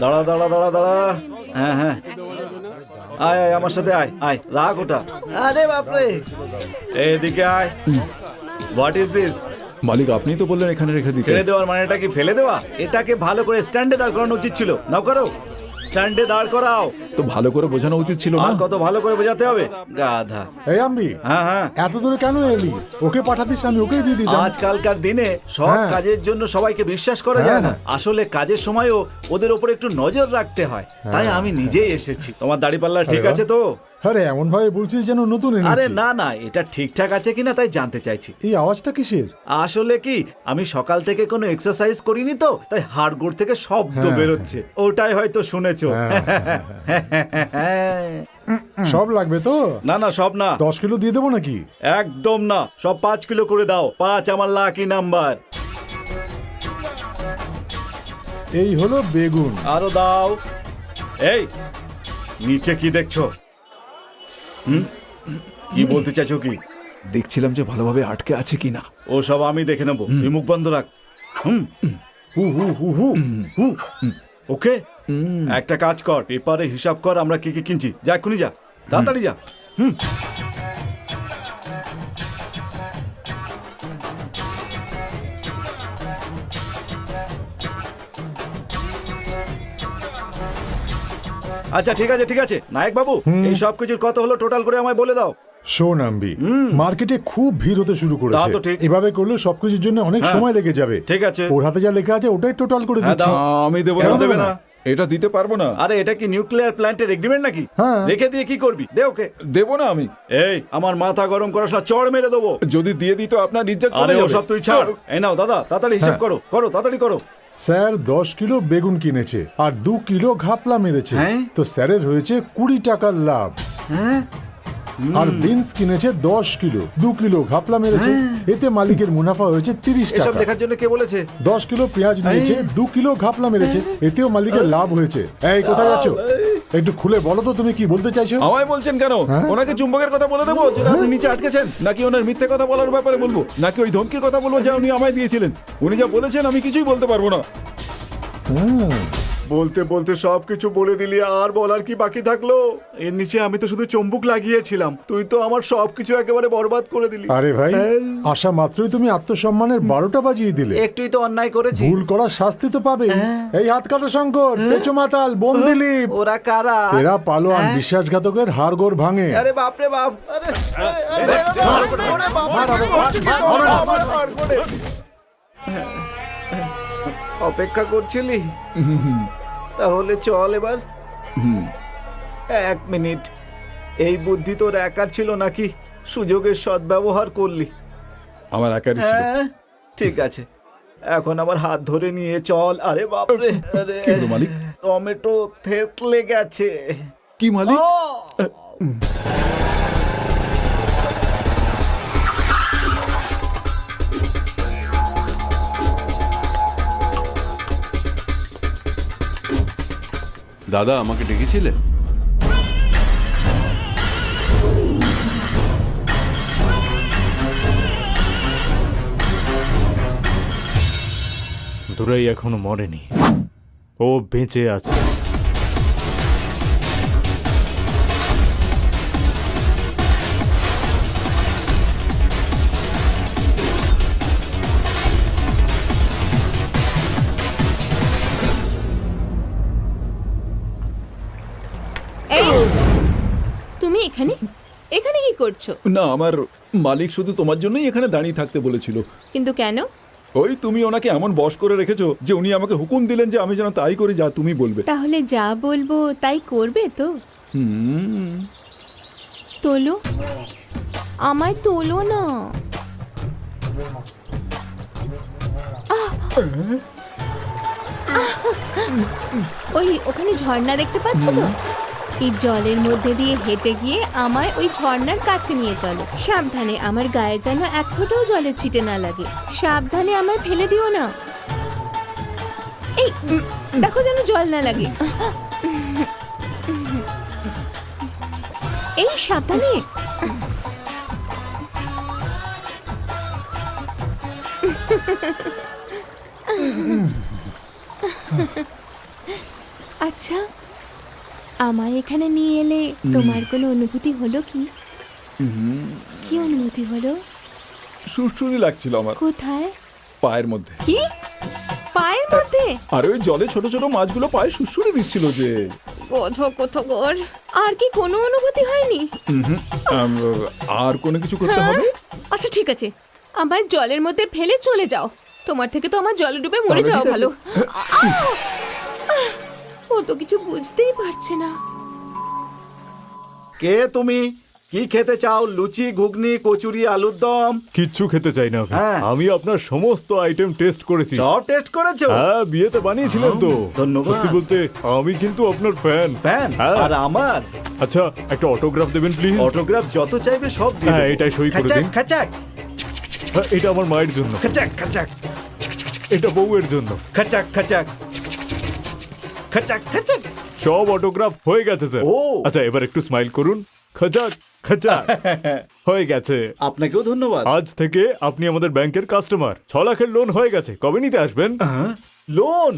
দাঁড়া দাঁড়া দাঁড়া দাঁড়া। হ্যাঁ হ্যাঁ, আয় আয় আমার সাথে আয় আয়। রাখ ওটা। আরে বাপরে, এদিকে আয়। What is this? মালিক, আপনি তো বললেন এখানে রেখে দিতে। ফেলে দেওয়ার মানেটা কি ফেলে দেওয়া? এটাকে ভালো করে স্ট্যান্ডে দাঁড় করানো উচিত ছিল। নাও করো, স্ট্যান্ডে দাঁড় করাও। তো ভালো করে বোঝানো উচিত ছিল না? আর কত ভালো করে বোঝাতে হবে, গাধা। এই আম্বি, হ্যাঁ হ্যাঁ, এত দূরে কেন এলি? ওকে পাঠাতিস, আমি ওকেই দিয়ে দিতাম। আজকালকার দিনে সব হ্যাঁ। কাজের জন্য সবাইকে বিশ্বাস করা যায় না। আসলে কাজের সময়ও ওদের উপর একটু নজর রাখতে হয়। তাই আমি নিজেই এসেছি। তোমার দাড়িপাল্লা ঠিক আছে তো? আরে এমন ভাবে বলছিস যেন নতুন এনেছি। আরে না না, এটা ঠিকঠাক আছে কিনা তাই জানতে চাইছি। এই আওয়াজটা কিসের? আসলে কি, আমি সকাল থেকে কোনো এক্সারসাইজ করিনি তো, তাই হাড়গোড় থেকে শব্দ বেরোচ্ছে। ওটাই হয়তো শুনেছো। সব লাগবে তো? না না, সব না। 10 কিলো দিয়ে দেবো নাকি? একদম না, সব 5 কিলো করে দাও। 5 আমার লাকি নাম্বার। এই হলো বেগুন। আরো দাও। এই নিচে কি দেখছো? কি বলতে চাইছো কি? দেখছিলাম যে ভালোভাবে আটকে আছে কিনা। ও সব আমি দেখে নেবো, তুই মুখ বন্ধ রাখ। হু হু হু হু হু। ওকে, একটা কাজ কর, পেপারে হিসাব কর আমরা কি কি কিনছি। যা এক্ষুনি যা, তাড়াতাড়ি যা। আচ্ছা ঠিক আছে ঠিক আছে, নায়ক বাবু, এই সব কিছুর কত হলো টোটাল করে আমায় বলে দাও। শোন আম্বি, মার্কেটে খুব ভিড় হতে শুরু করেছে। তা তো ঠিক। এভাবে করলে সবকিছুর জন্য অনেক সময় লেগে যাবে। ঠিক আছে। ওর হাতে যা লেখা আছে ওটাই টোটাল করে হ্যাঁ, দিচ্ছি। দাও। আমি দেবো কেন না। দেবে না? এটা দিতে পারবো না। আরে এটা কি নিউক্লিয়ার প্ল্যান্টের এগ্রিমেন্ট নাকি? হ্যাঁ। রেখে দিয়ে কি করবি? দে ওকে। দেবো না আমি। এই আমার মাথা গরম করাস না, চড় মেরে দেবো। যদি দিয়ে দিত আপনার ইজ্জত চলে আরে যাবে। ওসব তুই ছাড়। এই নাও দাদা, তাড়াতাড়ি হিসাব করো করো, তাড়াতাড়ি করো। স্যার 10 কিলো বেগুন কিনেছে আর 2 কিলো ঘাপলা মেরেছে। হ্যাঁ? তো স্যারের হয়েছে 20 টাকার লাভ। হ্যাঁ, আর বিনস কিনেছে 10 কিলো, 2 কিলো ঘাপলা মেরেছে। এতে মালিকের মুনাফা হয়েছে 30 এসব টাকা। লেখার জন্য কে বলেছে? 10 কিলো পেঁয়াজ নিয়েছে, 2 কিলো ঘাপলা মেরেছে। এতেও মালিকের লাভ হয়েছে। এই কোথায় যাচ্ছ? একটু খুলে বলো তো তুমি কি বলতে চাইছো? আমায় বলছেন কেন? ওনাকে চুম্বকের কথা বলে দেবো যেটা আপনি নিচে আটকেছেন, নাকি ওনার মিথ্যে কথা বলার ব্যাপারে বলবো, নাকি ওই ধমকির কথা বলবো যা উনি আমায় দিয়েছিলেন? উনি যা বলেছেন আমি কিছুই বলতে পারবো না। বলতে বলতে সবকিছু বলে দিলি, আর বলার কি বাকি থাকলো? এর নিচে আমি তো শুধু চম্বুক লাগিয়েছিলাম, তুই তো আমার সবকিছু একেবারে বরবাদ করে দিলি। আরে ভাই, আসা মাত্রই তুমি আত্মসম্মানের 12টা বাজিয়ে দিলে। একটুই তো অন্যায় করেছি। ভুল করার শাস্তি তো পাবে। এই হাত কাটা শঙ্কর, পেছো মাতাল, বোম দিলীপ, ওরা কারা? এরা পালোয়ান, বিশ্বাসঘাতকের হাড়গোড় ভাঙে। আরে বাপ রে বাপ, আরে আরে, আরে, ওরে বাপ, কি করছিস? আমার মার করে। অপেক্ষা করছিলি? তাহলে চল এবার। 1 মিনিট, এই বুদ্ধি তোর একার ছিল নাকি সুযোগের সদ্ব্যবহার করলি? আমার একারই ছিল। হ্যাঁ ঠিক আছে, এখন আমার হাত ধরে নিয়ে চল। আরে বাপরে, আরে কি হলো মালিক? টমেটো থেতলে গেছে। কি মালিক? দাদা আমাকে ডেকেছিলে? দুরাই এখনো মরেনি, ও বেঁচে আছে। এই, তুমি এখানে এখানে কি করছো? না, আমার মালিক শুধু তোমার জন্যই এখানে দাঁড়িয়ে থাকতে বলেছিল। কিন্তু কেন? ওই তুমি ওনাকে এমন বশ করে রেখেছো যে উনি আমাকে হুকুম দিলেন যে আমি যেন তাই করি যা তুমি বলবে। তাহলে যা বলবো তাই করবে তো? তোলো, আমায় তোলো না। ওই ওখানে ঝর্ণা দেখতে পাচ্ছ তো? এই জলের মধ্যে দিয়ে হেঁটে গিয়ে আমায় ওই ঝর্ণার কাছে নিয়ে চলো। সাবধানে, আমার গায়ে যেন এক ফোঁটাও জলের ছিটে না লাগে। সাবধানে, আমায় ফেলে দিও না। এই দেখো যেন জল না লাগে। এই সাবধানে। আচ্ছা, আমায় এখানে নিয়ে এলে তোমার কোনো অনুভূতি হলো কি? কি অনুভূতি হলো? সুরসুরি লাগছিল আমার কোথায়? পায়ের মধ্যে। কি পায়ের মধ্যে? আর ওই জলে ছোট ছোট মাছগুলো পায়ে সুরসুরি দিচ্ছিল যে। কোথর আর কি কোনো অনুভূতি হয়নি? আর কোনো কিছু করতে হবে? আচ্ছা ঠিক আছে, আমায় জলের মধ্যে ফেলে চলে যাও। তোমার থেকে তো আমার জলে ডুবে মরে তাহলে যাওয়া ঠিক আছে। ভালো। ও তো কিছু বুঝতেই পারছে না। কে তুমি? কি খেতে চাও? লুচি, ঘুগনি, কচুরি, আলুর দম? কিচ্ছু খেতে চাই না আমি। হ্যাঁ। আমি আপনার সমস্ত আইটেম টেস্ট করেছি। সব টেস্ট করেছো? হ্যাঁ, বিয়েতে বানিয়েছিলেন তো। ধন্যবাদ। সত্যি বলতে আমি কিন্তু আপনার ফ্যান। ফ্যান? হ্যাঁ। আর আমার আচ্ছা, একটা অটোগ্রাফ দেবেন প্লিজ। অটোগ্রাফ যত চাইবে সব দিয়ে হ্যাঁ, দেবো। এটাই সই করে খাচাক, দিন। খাচাক হ্যাঁ, এটা আমার মায়ের জন্য, খাচাক খাচাক এটা বউয়ের জন্য। খাচাক খাচাক খাচাক খাচাক। সব অটোগ্রাফ হয়ে গেছে স্যার। ও। আচ্ছা, এবার একটু স্মাইল করুন। খাজাক খাজাক হয়ে গেছে। আপনাকেও ধন্যবাদ। আজ থেকে আপনি আমাদের ব্যাংকের কাস্টমার। 6 লাখের লোন হয়ে গেছে। কবে নিতে আসবেন? লোন?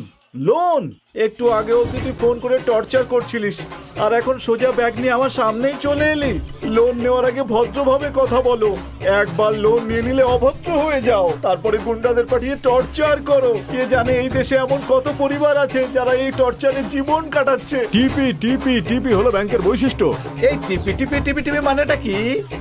লোন? একটু আগে অবধি তুই ফোন করে টর্চার করছিলিস, আর এখন সোজা ব্যাগ নিয়ে আমার সামনেই চলে এলি। লোন নেওয়ার আগে ভদ্রভাবে কথা বলো। একবার লোন নিয়ে নিলে অভদ্র হয়ে যাও, তারপরে গুন্ডাদের পাঠিয়ে টর্চার করো। কে জানে এই দেশে এমন কত পরিবার আছে যারা এই টর্চারে জীবন কাটাচ্ছে। টিপি টিপি টিপি হলো ব্যাংকের বৈশিষ্ট্য। এই টিপি টিপি টিপি টিপি মানেটা কি?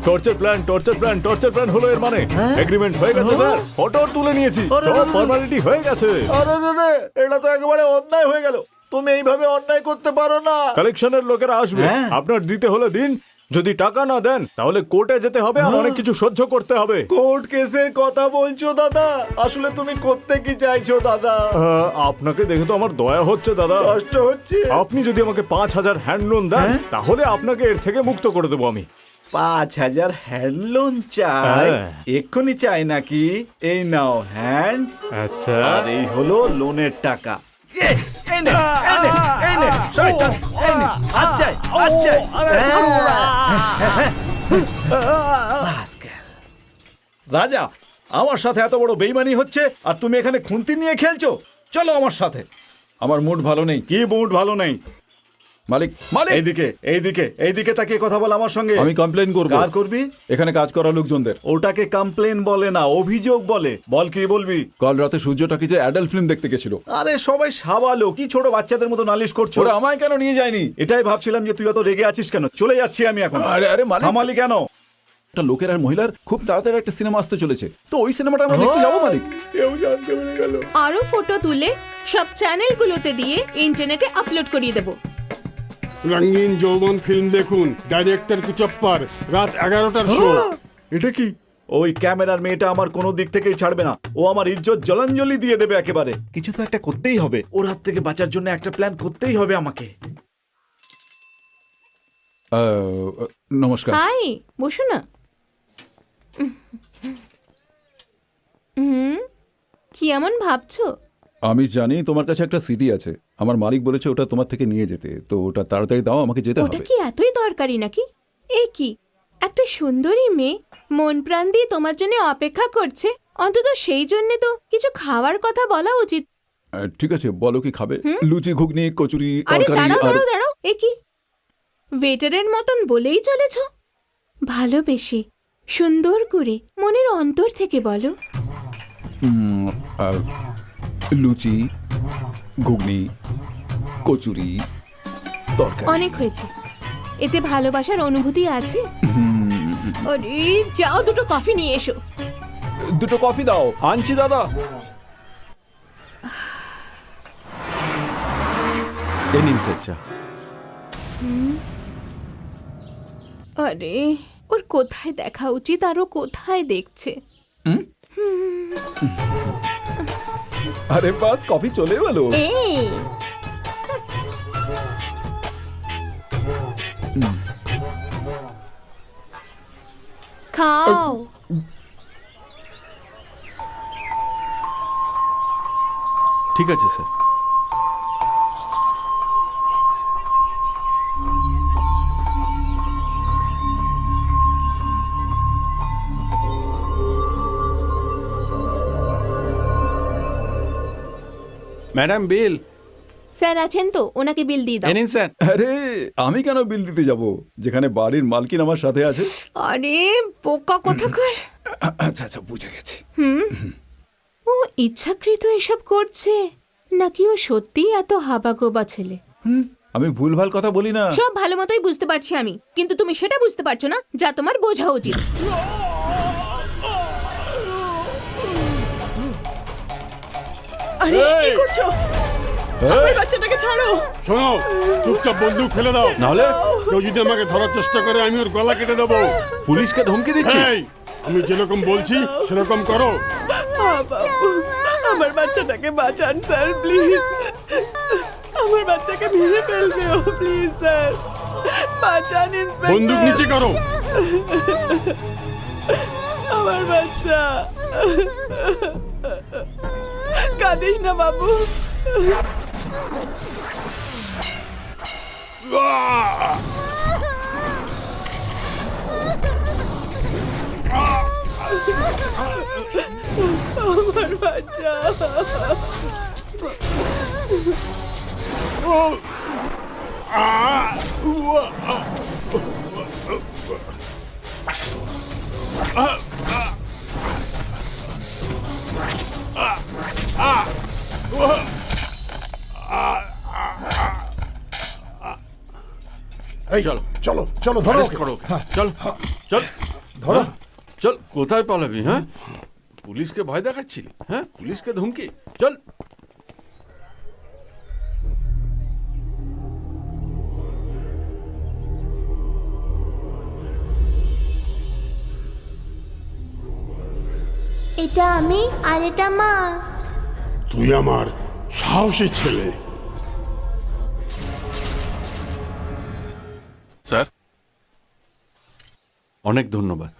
Torture plan, torture plan, torture plan হলো এর মানে। এগ্রিমেন্ট হয়ে গেছে স্যার, ফটো তুলে নিয়েছি, আরে, সব আরে, ফর্মালিটি হয়ে গেছে। আরে রে রে, এটা তো একেবারে অন্যায় হয়ে গেল। তুমি এইভাবে অন্যায় করতে পারো না। কালেকশনের লোকেরা আসবে, হ্যাঁ। আপনার দিতে হলে দিন। যদি টাকা না দেন তাহলে কোর্টে যেতে হবে আর অনেক কিছু সহ্য করতে হবে। কোর্ট কেসের কথা বলছো দাদা? আসলে তুমি করতে কি চাইছো দাদা? আপনাকে দেখে তো আমার দয়া হচ্ছে দাদা। কষ্ট হচ্ছে। আপনি যদি আমাকে 5,000 হ্যান্ড লোন দেন হ্যাঁ? তাহলে আপনাকে এর থেকে মুক্ত করে দেবো আমি। 5,000 হ্যান্ড লোন চাই? হ্যাঁ। এক্ষুনি চাই নাকি? এই নাও হ্যান্ড, আচ্ছা, আর এই হলো লোনের টাকা। এই নে, এই নে, এই নে, শয়তান, এই নে, হাত চাই, হাত চাই। রাস্কেল। রাজা, আমার সাথে এত বড় বেইমানি হচ্ছে আর তুমি এখানে খুন্তি নিয়ে খেলছো? চলো আমার সাথে। আমার মুড ভালো নেই কি মুড ভালো নেই? মালিক। মালিক, এইদিকে, এইদিকে, এইদিকে তাকিয়ে কথা বল আমার সঙ্গে। আমি কমপ্লেন করব। কার করবি? এখানে কাজ করা লোকজনদের। ওটাকে কমপ্লেন বলে না, অভিযোগ বলে। বল কি বলবি? কাল রাতে সূর্যটাকে যে অ্যাডাল্ট ফিল্ম দেখতে গেছিল। আরে সবাই সাবালো, কি ছোট বাচ্চাদের মতো নালিশ করছো? ওরা আমায় কেন নিয়ে যায়নি? এটাই ভাবছিলাম যে তুই অত রেগে আছিস কেন। চলে যাচ্ছি আমি এখন। আরে আরে মালিক, থামালি কেন? একটা লোকের আর মহিলার খুব তাড়াতাড়ি একটা সিনেমা আসতে চলেছে, তো ওই সিনেমাটা আমরা দেখতে যাবো মালিক। কেউ জানতে পেরে গেল। আরো ফটো তুলে সব চ্যানেলগুলোতে দিয়ে ইন্টারনেটে আপলোড করিয়ে দেবো। রঙিন যৌবন ফিল্ম দেখুন, ডাইরেক্টর কুচপ্পার, রাত 11টার শো। এটা কি? ওই ক্যামেরার মেয়েটা আমার কোনো দিক থেকেই ছাড়বে না। ও আমার ইজ্জত জলাঞ্জলি দিয়ে দেবে একেবারে। কিছু তো একটা করতেই হবে। ওর হাত থেকে বাঁচার জন্য একটা প্ল্যান করতেই হবে আমাকে। নমস্কার। হাই, বসো না। কি এমন ভাবছো? আমি জানি তোমার কাছে একটা সিডি আছে। আমার মালিক বলেছে ওটা তোমার থেকে নিয়ে যেতে, তো ওটা তাড়াতাড়ি দাও, আমাকে যেতে ওটা হবে। কি এতই দরকারি নাকি? এই কি, একটা সুন্দরী মেয়ে মন প্রাণ দিয়ে তোমার জন্য অপেক্ষা করছে, অন্তত সেই জন্য তো কিছু খাওয়ার কথা বলা উচিত। ঠিক আছে, বলো কি খাবে? লুচি, ঘুগনি, কচুরি, আরে তরকারি দাঁড়াও আর দাঁড়াও দাঁড়াও, এ কি ওয়েটারের মতন বলেই চলেছ? ভালোবেসে সুন্দর করে মনের অন্তর থেকে বলো। আর লুচি, ঘুগনি, কচুরি, তরকারি। অনেক হয়েছে, এতে ভালোবাসার অনুভূতি আছে? আরে যাও, দুটো কফি নিয়ে এসো। দুটো কফি দাও, আনছি দাদা। এই নিন স্যার চা। আরে ওর কোথায় দেখা উচিত আর ও কোথায় দেখছে? আরে বাস, কফি চলে এলো। এই খাও। ঠিক আছে স্যার। ম্যাডাম বিল স্যার আছেন তো, ওনাকে বিল দিয়ে দাও। নিন স্যার। আরে আমি কেন বিল দিতে যাব যেখানে বাড়ির মালকিন আমার সাথে আছে? আরে বোকা কোথাকার। আচ্ছা আচ্ছা, বুঝে গেছি। ও ইচ্ছাকৃত এসব করছে নাকি ও সত্যিই এত হাবাগোবা ছেলে? আমি ভুলভাল কথা বলি না। সব ভালো মতোই বুঝতে পারছি আমি, কিন্তু তুমি সেটা বুঝতে পারছো না যা তোমার বোঝা উচিত। আরে কি করছো? আমার বাচ্চাটাকে ছাড়ো। শোনো, চুপচাপ বন্দুক ফেলে দাও, নাহলে কেউ যদি আমাকে ধরার চেষ্টা করে আমি ওর গলা কেটে দেবো। পুলিশকে ধমকি দিচ্ছি। এই, আমি যেরকম বলছি সেরকম করো। বাবু, আমার বাচ্চাটাকে বাঁচান স্যার, প্লিজ। আমার বাচ্চাকে মেরে ফেলবে ও, প্লিজ স্যার বাঁচান ইন্সপেক্টর। বন্দুক নিচে করো। আমার বাচ্চা, কাঁদিস না বাবু। আমার বাচ্চা। এই চলো। চলো চলো, ধরো অ্যারেস্ট ওকে। করো ওকে। চল চল ধরো। চল, কোথায় পালাবি? হ্যাঁ, পুলিশকে ভয় দেখাচ্ছিলি? হ্যাঁ, পুলিশকে ধমকি? চল। এটা আমি আর এটা মা। তুই আমার সাহসী ছেলে। স্যার, অনেক ধন্যবাদ।